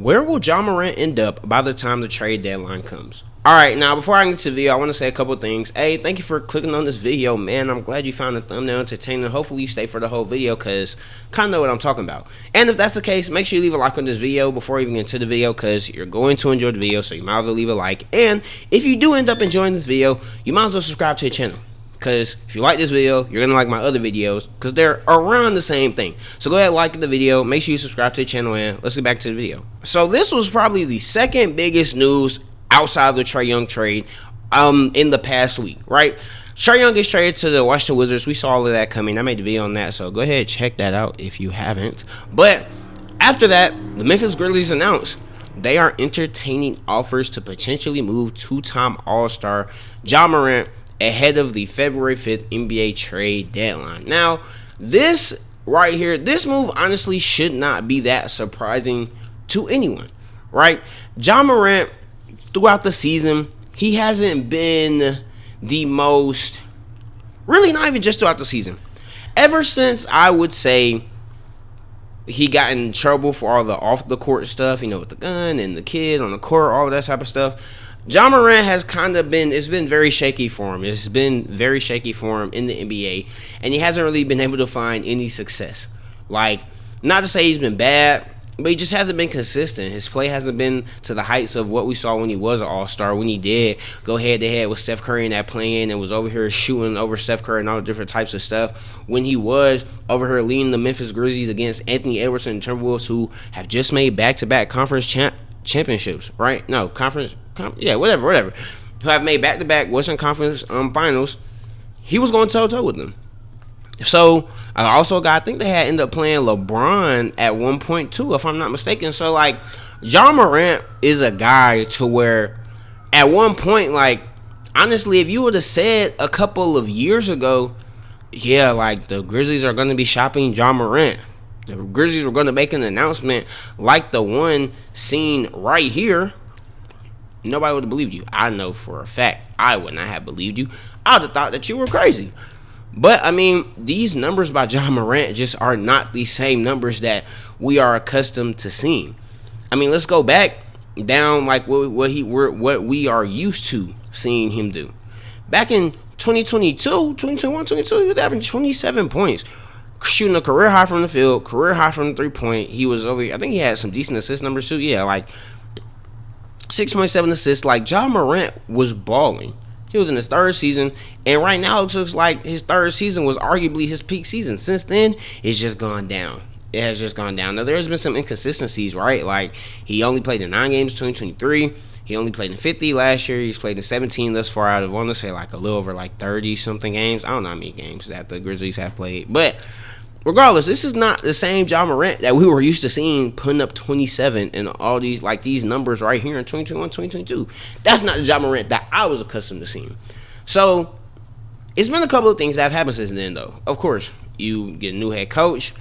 Where will Ja Morant end up by the time the trade deadline comes? Alright, now before I get to the video, I want to say a couple things. Hey, thank you for clicking on this video, man. I'm glad you found the thumbnail entertaining. Hopefully you stay for the whole video because kind of know what I'm talking about. And if that's the case, make sure you leave a like on this video before even getting to the video because you're going to enjoy the video, so you might as well leave a like. And if you do end up enjoying this video, you might as well subscribe to the channel. Because if you like this video, you're going to like my other videos because they're around the same thing. So go ahead and like the video. Make sure you subscribe to the channel and let's get back to the video. So this was probably the second biggest news outside of the Trae Young trade in the past week, right? Trae Young gets traded to the Washington Wizards. We saw all of that coming. I made a video on that, so go ahead and check that out if you haven't. But after that, the Memphis Grizzlies announced they are entertaining offers to potentially move two-time All-Star Ja Morant ahead of the February 5th NBA trade deadline. Now, this right here, this move honestly should not be that surprising to anyone, right? Ja Morant, throughout the season, he hasn't been the most, really not even just throughout the season. Ever since, I would say, he got in trouble for all the off-the-court stuff, you know, with the gun and the kid on the court, all of that type of stuff. Ja Morant has kind of been, it's been very shaky for him. It's been very shaky for him in the NBA, and he hasn't really been able to find any success. Like, not to say he's been bad, but he just hasn't been consistent. His play hasn't been to the heights of what we saw when he was an all-star, when he did go head-to-head with Steph Curry in that play-in and was over here shooting over Steph Curry and all the different types of stuff. When he was over here leading the Memphis Grizzlies against Anthony Edwards and Timberwolves, who have just made back-to-back conference championships, right? No, whatever. Who have made back-to-back Western Conference finals. He was going toe-to-toe with them. So, I also got, I think they had ended up playing LeBron at one point too, if I'm not mistaken. So, like, Ja Morant is a guy to where at one point, like, honestly, if you would have said a couple of years ago, yeah, like, the Grizzlies are going to be shopping Ja Morant, the Grizzlies were going to make an announcement like the one seen right here, nobody would have believed you. I know for a fact I would not have believed you. I would have thought that you were crazy. But, I mean, these numbers by Ja Morant just are not the same numbers that we are accustomed to seeing. I mean, let's go back down like what we are used to seeing him do. Back in 2021, he was averaging 27 points, shooting a career high from the field, career high from the 3-point. He was over, I think he had some decent assist numbers too. Yeah, like 6.7 assists. Like, Ja Morant was balling. He was in his third season, and right now it looks like his third season was arguably his peak season. Since then, it's just gone down. It has just gone down. Now, there's been some inconsistencies, right? Like, he only played in 9 games in 2023. He only played in 50 last year. He's played in 17 thus far out of, I want to say, like a little over like 30-something games. I don't know how many games that the Grizzlies have played. But regardless, this is not the same Ja Morant that we were used to seeing putting up 27 and all these, like, these numbers right here in 2021, 2022. That's not the Ja Morant that I was accustomed to seeing. So, it's been a couple of things that have happened since then, though. Of course, you get a new head coach,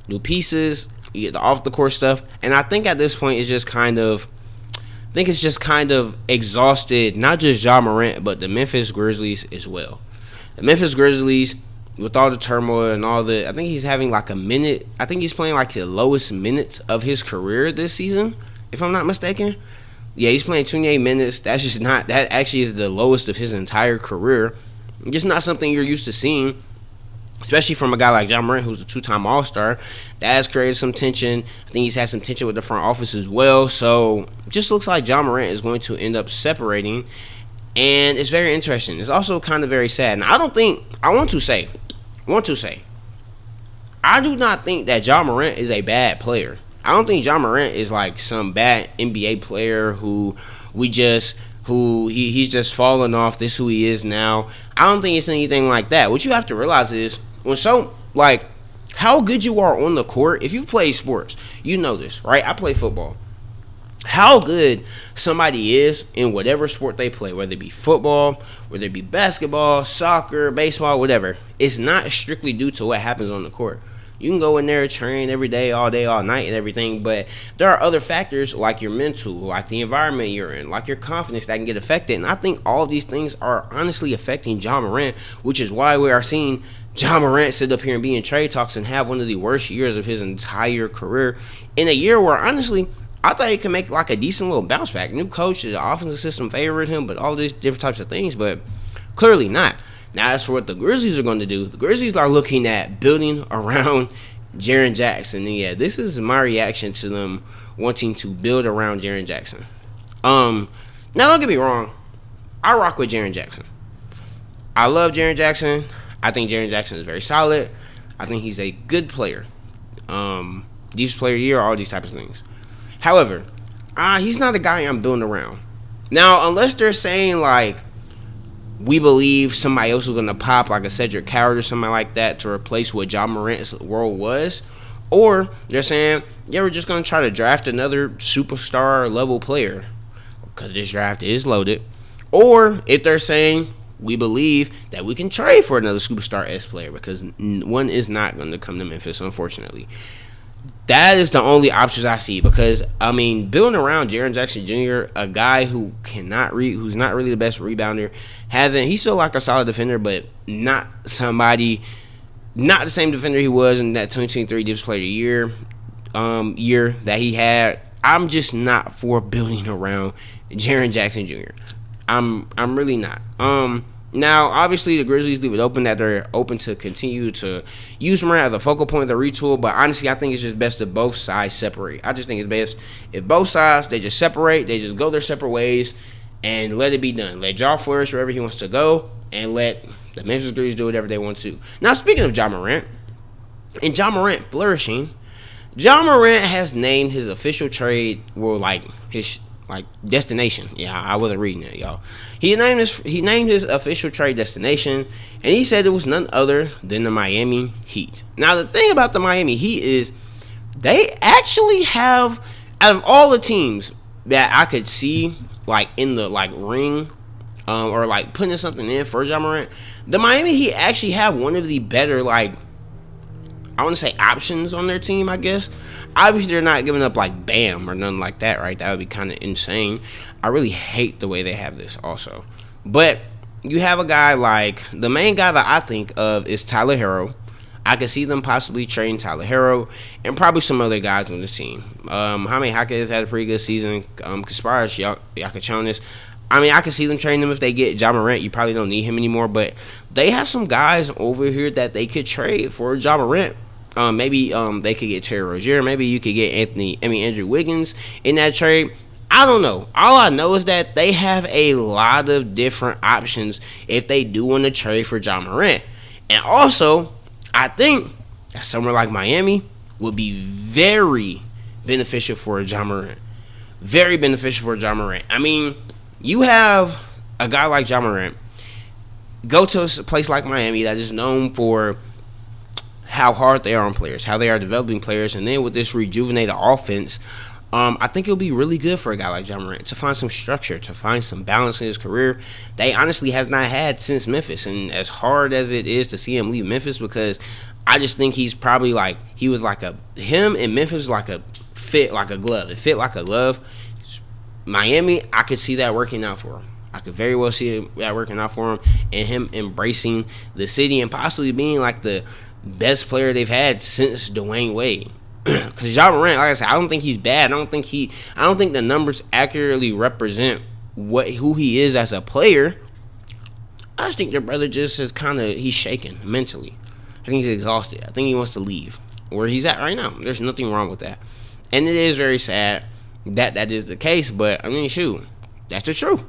new pieces, you get the off-the-court stuff, and I think at this point it's just kind of, exhausted, not just Ja Morant, but the Memphis Grizzlies as well. The Memphis Grizzlies, with all the turmoil and all the, I think he's having like I think he's playing like the lowest minutes of his career this season, if I'm not mistaken. Yeah, he's playing 28 minutes. That's just not, that actually is the lowest of his entire career. Just not something you're used to seeing, especially from a guy like Ja Morant, who's a two-time All-Star. That has created some tension. I think he's had some tension with the front office as well. So, just looks like Ja Morant is going to end up separating, and it's very interesting. It's also kind of very sad. And I want to say, I do not think that Ja Morant is a bad player. I don't think Ja Morant is like some bad NBA player he's just fallen off. This is who he is now. I don't think it's anything like that. What you have to realize is how good you are on the court. If you've played sports, you know this, right? I play football. How good somebody is in whatever sport they play, whether it be football, whether it be basketball, soccer, baseball, whatever, it's not strictly due to what happens on the court. You can go in there, train every day, all night, and everything, but there are other factors like your mental, like the environment you're in, like your confidence that can get affected. And I think all these things are honestly affecting Ja Morant, which is why we are seeing Ja Morant sit up here and be in trade talks and have one of the worst years of his entire career in a year where, honestly, I thought he could make like a decent little bounce back. New coach, the offensive system favored him, but all these different types of things, but clearly not. Now, as for what the Grizzlies are going to do, the Grizzlies are looking at building around Jaren Jackson. And yeah, this is my reaction to them wanting to build around Jaren Jackson. Now, don't get me wrong. I rock with Jaren Jackson. I love Jaren Jackson. I think Jaren Jackson is very solid. I think he's a good player. Defensive player of the year, all these types of things. However, he's not the guy I'm building around. Now, unless they're saying, like, we believe somebody else is going to pop, like a Cedric Coward or something like that, to replace what Ja Morant's role was. Or they're saying, yeah, we're just going to try to draft another superstar level player, because this draft is loaded. Or if they're saying, we believe that we can trade for another superstar S player, because one is not going to come to Memphis, unfortunately. That is the only options I see, because I mean, building around Jaren Jackson Jr., a guy who who's not really the best rebounder, he's still like a solid defender, but not the same defender he was in that 2023 Defensive Player of the year that he had. I'm just not for building around Jaren Jackson Jr. I'm really not. Now, obviously, the Grizzlies leave it open that they're open to continue to use Morant as a focal point of the retool, but honestly, I think it's just best if both sides separate. I just think it's best if both sides, they just separate, they just go their separate ways, and let it be done. Let Ja flourish wherever he wants to go, and let the Memphis Grizzlies do whatever they want to. Now, speaking of Ja Morant, and Ja Morant flourishing, Ja Morant has named his official trade, his destination. Yeah, I wasn't reading that, y'all. He named his official trade destination, and he said it was none other than the Miami Heat. Now, the thing about the Miami Heat is they actually have, out of all the teams that I could see like in the ring or like putting something in for Ja Morant, the Miami Heat actually have one of the better I want to say options on their team, I guess. Obviously, they're not giving up like Bam or nothing like that, right? That would be kind of insane. I really hate the way they have this also. But you have a guy the main guy that I think of is Tyler Herro. I could see them possibly trading Tyler Herro and probably some other guys on this team. Jaime Jaquez had a pretty good season. Kasparas Yakachonis. I mean, I can see them trading him if they get Ja Morant. You probably don't need him anymore. But they have some guys over here that they could trade for Ja Morant. Maybe they could get Terry Rozier. Maybe you could get Andrew Wiggins in that trade. I don't know. All I know is that they have a lot of different options if they do want to trade for Ja Morant. And also, I think that somewhere like Miami would be very beneficial for Ja Morant. Very beneficial for Ja Morant. I mean, you have a guy like Ja Morant go to a place like Miami that is known for how hard they are on players, how they are developing players, and then with this rejuvenated offense, I think it'll be really good for a guy like Ja Morant to find some structure, to find some balance in his career that he honestly has not had since Memphis. And as hard as it is to see him leave Memphis, because I just think he's probably him and Memphis fit like a glove. It fit like a glove. Miami, I could see that working out for him. I could very well see that working out for him and him embracing the city and possibly being like the best player they've had since Dwayne Wade. Because Ja Morant, like I said, I don't think he's bad. I don't think the numbers accurately represent who he is as a player. I just think their brother just is he's shaken mentally. I think he's exhausted. I think he wants to leave where he's at right now. There's nothing wrong with that. And it is very sad that is the case, but I mean, shoot, that's the truth.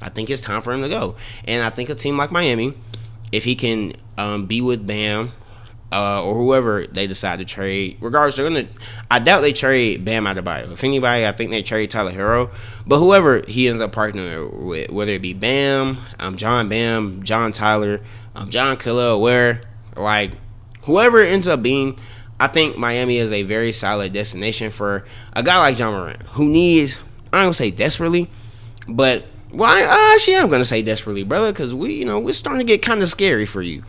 I think it's time for him to go. And I think a team like Miami, if he can be with Bam, or whoever they decide to trade. Regardless, I doubt they trade Bam Adebayo. If anybody, I think they trade Tyler Herro. But whoever he ends up partnering with, whether it be Bam, John Tyler, John Killa, whoever it ends up being, I think Miami is a very solid destination for a guy like Ja Morant, who needs, I don't gonna say desperately, but I am gonna say desperately, brother, because we're starting to get kind of scary for you.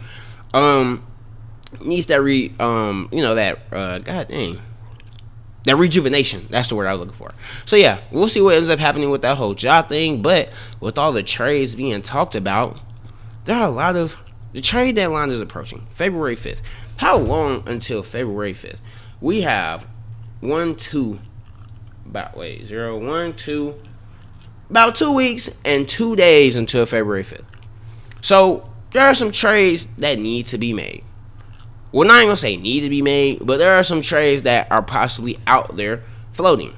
Needs that that rejuvenation. That's the word I was looking for. So yeah, we'll see what ends up happening with that whole Ja thing. But with all the trades being talked about, there are a lot of the trade deadline is approaching February 5th. How long until February 5th? We have 1, 2, about wait 0, 1, 2, about 2 weeks and 2 days until February 5th. So there are some trades that need to be made. Well, not even gonna say need to be made, but there are some trades that are possibly out there floating,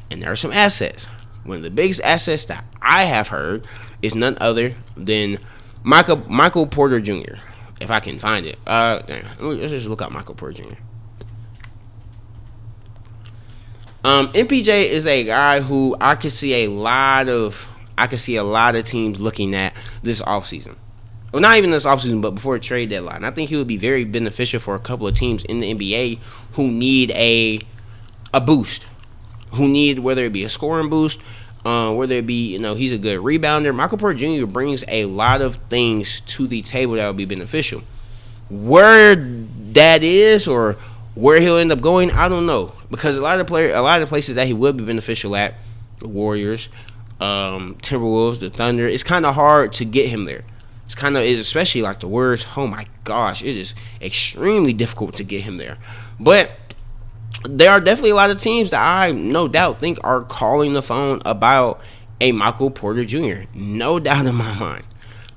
and there are some assets. One of the biggest assets that I have heard is none other than Michael Porter Jr. If I can find it, let's just look up Michael Porter Jr. MPJ is a guy who I could see a lot of teams looking at this offseason. Well, not even this offseason, but before the trade deadline. I think he would be very beneficial for a couple of teams in the NBA who need a boost, who need, whether it be a scoring boost, whether it be, he's a good rebounder. Michael Porter Jr. brings a lot of things to the table that would be beneficial. Where that is or where he'll end up going, I don't know, because a lot of places that he would be beneficial at, the Warriors, Timberwolves, the Thunder, it's kind of hard to get him there. Especially like the Warriors. Oh my gosh, it is extremely difficult to get him there. But there are definitely a lot of teams that I no doubt think are calling the phone about a Michael Porter Jr. No doubt in my mind.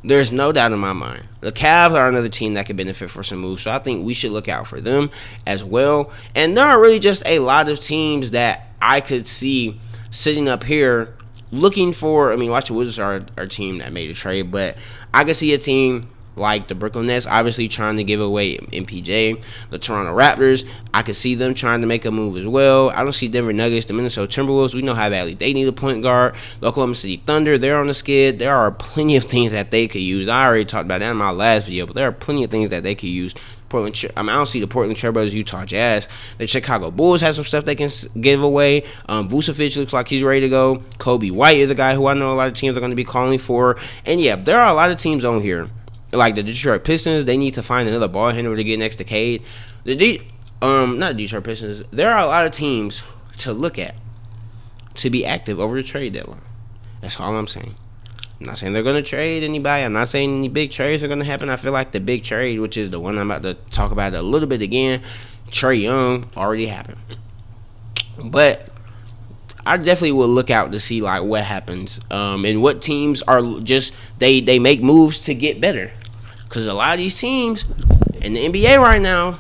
There's no doubt in my mind. The Cavs are another team that could benefit for some moves, so I think we should look out for them as well. And there are really just a lot of teams that I could see sitting up here looking for. I mean, watch the Wizards are our team that made a trade, but I could see a team like the Brooklyn Nets obviously trying to give away MPJ. The Toronto Raptors, I could see them trying to make a move as well. I don't see Denver Nuggets, the Minnesota Timberwolves. We know how badly they need a point guard. The Oklahoma City Thunder, they're on the skid. There are plenty of things that they could use. I already talked about that in my last video, but there are plenty of things that they could use. I don't see the Portland Trailblazers, Utah Jazz. The Chicago Bulls have some stuff they can give away. Vucevic looks like he's ready to go. Kobe White is a guy who I know a lot of teams are going to be calling for. And yeah, there are a lot of teams on here. Like the Detroit Pistons, they need to find another ball handler to get next to Cade. Not the Detroit Pistons. There are a lot of teams to look at to be active over the trade deadline. That's all I'm saying. I'm not saying they're going to trade anybody. I'm not saying any big trades are going to happen. I feel like the big trade, which is the one I'm about to talk about a little bit again, Trae Young, already happened. But I definitely will look out to see like what happens and what teams are just they make moves to get better. Because a lot of these teams in the NBA right now,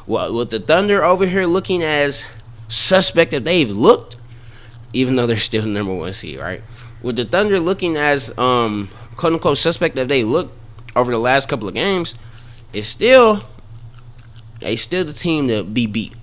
with the Thunder over here looking as suspect that they've looked, even though they're still the number 1 seed, right? With the Thunder looking as quote-unquote suspect that they looked over the last couple of games, they still the team to be beat.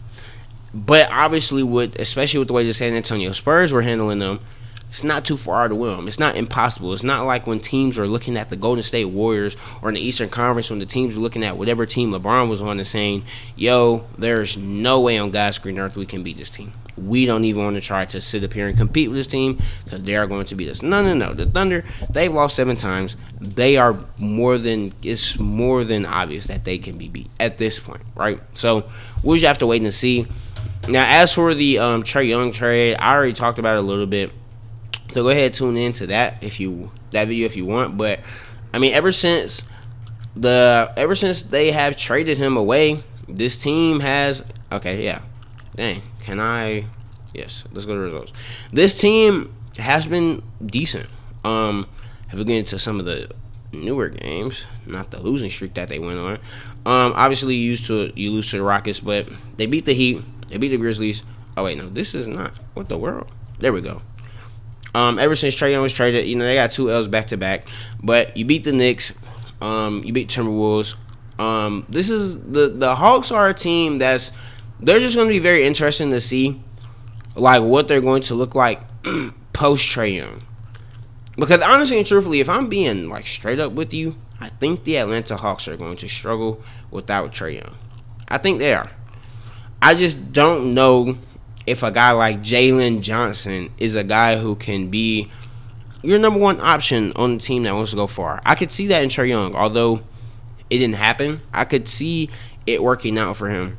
But obviously, especially with the way the San Antonio Spurs were handling them, it's not too far to win them. It's not impossible. It's not like when teams are looking at the Golden State Warriors or in the Eastern Conference when the teams are looking at whatever team LeBron was on and saying, yo, there's no way on God's green earth we can beat this team. We don't even want to try to sit up here and compete with this team because they are going to beat us. No. The Thunder, they've lost 7 times. It's more than obvious that they can be beat at this point, right? So we'll just have to wait and see. Now, as for the Trae Young trade, I already talked about it a little bit. So go ahead and tune into that video if you want. But I mean, ever since they have traded him away, this team has Yes, let's go to the results. This team has been decent. If we get into some of the newer games, not the losing streak that they went on. Obviously you lose to the Rockets, but they beat the Heat, they beat the Grizzlies. Oh wait, no, this is not. What the world? There we go. Ever since Trae Young was traded, they got 2 L's back to back. But you beat the Knicks, you beat Timberwolves. This is the Hawks are a team they're just going to be very interesting to see, like what they're going to look like post Trae Young. Because honestly and truthfully, if I'm being like straight up with you, I think the Atlanta Hawks are going to struggle without Trae Young. I think they are. I just don't know if a guy like Jalen Johnson is a guy who can be your number 1 option on the team that wants to go far. I could see that in Trae Young, although it didn't happen. I could see it working out for him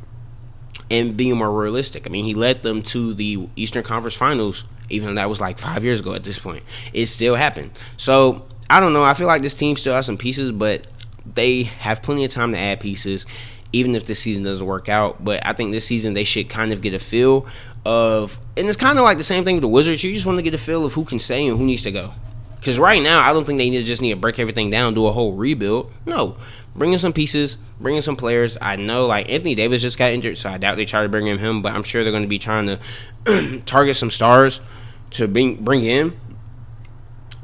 and being more realistic. I mean, he led them to the Eastern Conference Finals, even though that was like 5 years ago at this point. It still happened. So, I don't know. I feel like this team still has some pieces, but they have plenty of time to add pieces. even if this season doesn't work out. But I think this season they should kind of get a feel of, and it's kind of like the same thing with the Wizards. You just want to get a feel of who can stay and who needs to go. Because right now, I don't think they just need to break everything down, do a whole rebuild. No. Bring in some pieces, bring in some players. I know, like, Anthony Davis just got injured, so I doubt they try to bring in him, but I'm sure they're going to be trying to target some stars to bring in.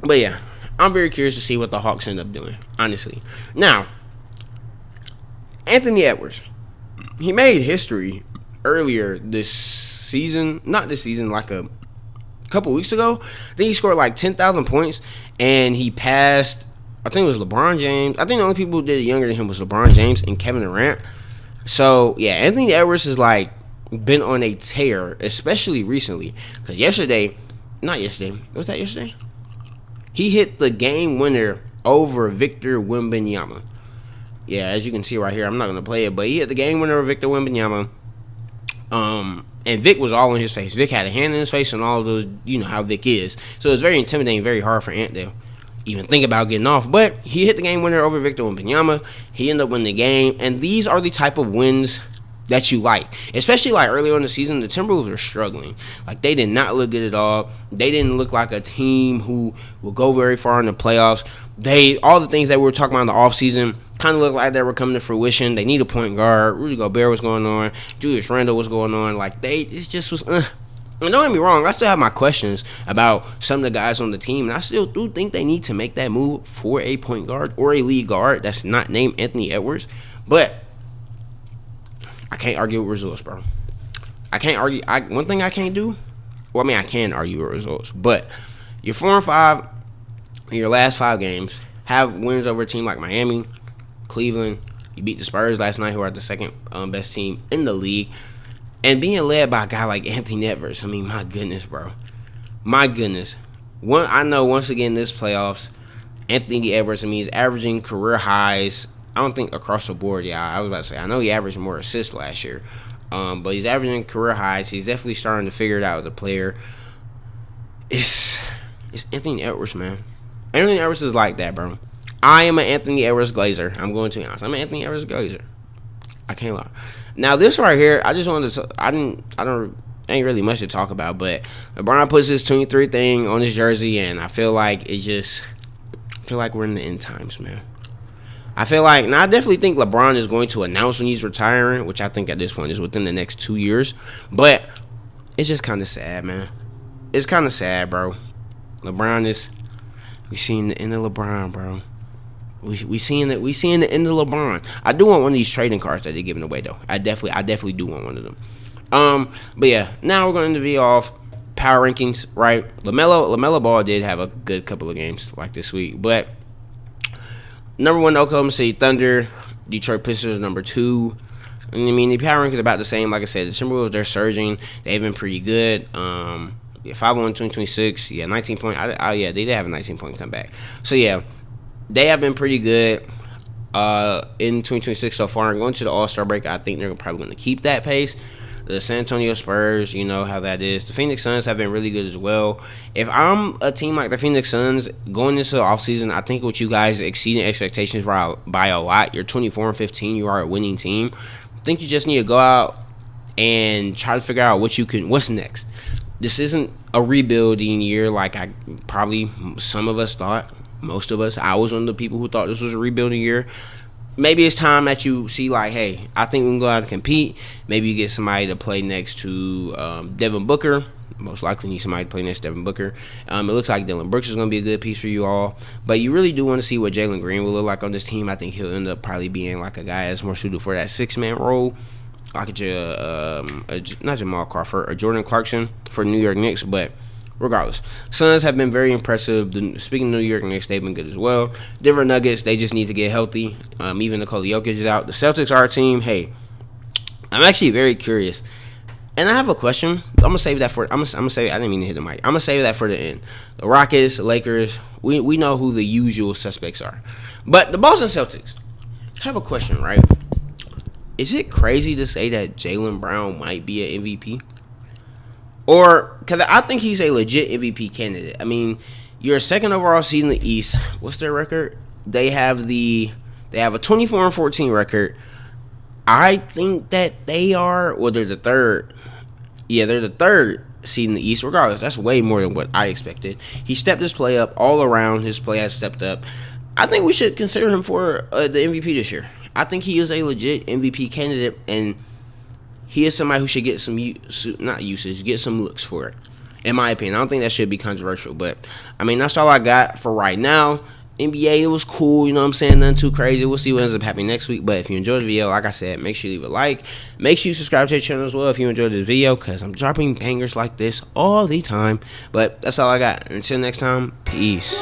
But, yeah, I'm very curious to see what the Hawks end up doing, honestly. Now, Anthony Edwards, he made history earlier this season. Not this season, like a couple weeks ago. I think he scored like 10,000 points, and he passed, I think it was LeBron James. I think the only people who did it younger than him was LeBron James and Kevin Durant. So, yeah, Anthony Edwards has, like, been on a tear, especially recently. Because was that yesterday? He hit the game winner over Victor Wembanyama. Yeah, as you can see right here, I'm not going to play it, but he hit the game winner over Victor Wembanyama. And Vic was all in his face. Vic had a hand in his face and all of those, you know how Vic is. So it was very intimidating, very hard for Ant to even think about getting off. But he hit the game winner over Victor Wembanyama. He ended up winning the game. And these are the type of wins that you like. Especially like earlier in the season, the Timberwolves were struggling. Like they did not look good at all. They didn't look like a team who will go very far in the playoffs. All the things that we were talking about in the offseason kind of looked like they were coming to fruition. They need a point guard. Rudy Gobert was going on. Julius Randle was going on. Like it just was. And don't get me wrong, I still have my questions about some of the guys on the team, and I still do think they need to make that move for a point guard or a lead guard that's not named Anthony Edwards. But I can't argue with results, bro. I can't argue. One thing I can't do, well, I mean, I can argue with results, but you're 4-5 in your last 5 games, have wins over a team like Miami, Cleveland. You beat the Spurs last night, who are the second best team in the league. And being led by a guy like Anthony Edwards, I mean, my goodness, bro. My goodness. I know, once again, this playoffs, Anthony Edwards, I mean, he's averaging career highs. I don't think across the board, I was about to say, I know he averaged more assists last year. But he's averaging career highs. He's definitely starting to figure it out as a player. It's Anthony Edwards, man. Anthony Edwards is like that, bro. I am an Anthony Edwards glazer. I'm going to be honest. I'm an Anthony Edwards glazer. I can't lie. Now this right here, I just wanted to. Ain't really much to talk about, but LeBron puts his 23 thing on his jersey, and I feel like we're in the end times, man. I definitely think LeBron is going to announce when he's retiring, which I think at this point is within the next 2 years. But it's just kind of sad, man. It's kind of sad, bro. We seeing the end of LeBron, bro. We seeing the end of LeBron. I do want one of these trading cards that they're giving away, though. I definitely do want one of them. But yeah, now we're going to be off power rankings, right? LaMelo Ball did have a good couple of games like this week, but number 1, Oklahoma City Thunder. Detroit Pistons number 2. I mean, the power rankings are about the same. Like I said, the Timberwolves, they're surging. They've been pretty good. 5-1, 2026. Yeah, 19 point. Yeah, they did have a 19-point comeback. So yeah, they have been pretty good in 2026 so far. And going to the All-Star break, I think they're probably going to keep that pace. The San Antonio Spurs, you know how that is. The Phoenix Suns have been really good as well. If I'm a team like the Phoenix Suns going into the offseason, I think with you guys exceeding expectations by a lot, you're 24-15, you are a winning team. I think you just need to go out and try to figure out what's next. This isn't a rebuilding year like some of us thought. Most of us. I was one of the people who thought this was a rebuilding year. Maybe it's time that you see, like, hey, I think we can go out and compete. Maybe you get somebody to play next to Devin Booker. Most likely need somebody to play next to Devin Booker. It looks like Dylan Brooks is going to be a good piece for you all. But you really do want to see what Jalen Green will look like on this team. I think he'll end up probably being like a guy that's more suited for that 6-man role. Like not Jamal Crawford or Jordan Clarkson for New York Knicks, but regardless, Suns have been very impressive. Speaking of New York Knicks, they've been good as well. Denver Nuggets, they just need to get healthy. Even Nikola Jokic is out. The Celtics are a team. Hey, I'm actually very curious, and I have a question. I'm gonna save that for. I'm gonna save. I didn't mean to hit the mic. I'm gonna save that for the end. The Rockets, Lakers. We know who the usual suspects are, but the Boston Celtics. I have a question, right? Is it crazy to say that Jaylen Brown might be an MVP? Or, because I think he's a legit MVP candidate. I mean, you're second overall seed in the East. What's their record? They have a 24-14 record. I think that they are, or they're the third. Yeah, they're the third seed in the East. Regardless, that's way more than what I expected. He stepped his play up all around. His play has stepped up. I think we should consider him for the MVP this year. I think he is a legit MVP candidate, and he is somebody who should get some not usage, get some looks for it. In my opinion, I don't think that should be controversial, but I mean that's all I got for right now. NBA, it was cool, you know what I'm saying? Nothing too crazy. We'll see what ends up happening next week. But if you enjoyed the video, like I said, make sure you leave a like. Make sure you subscribe to the channel as well if you enjoyed this video, because I'm dropping bangers like this all the time. But that's all I got. Until next time, peace.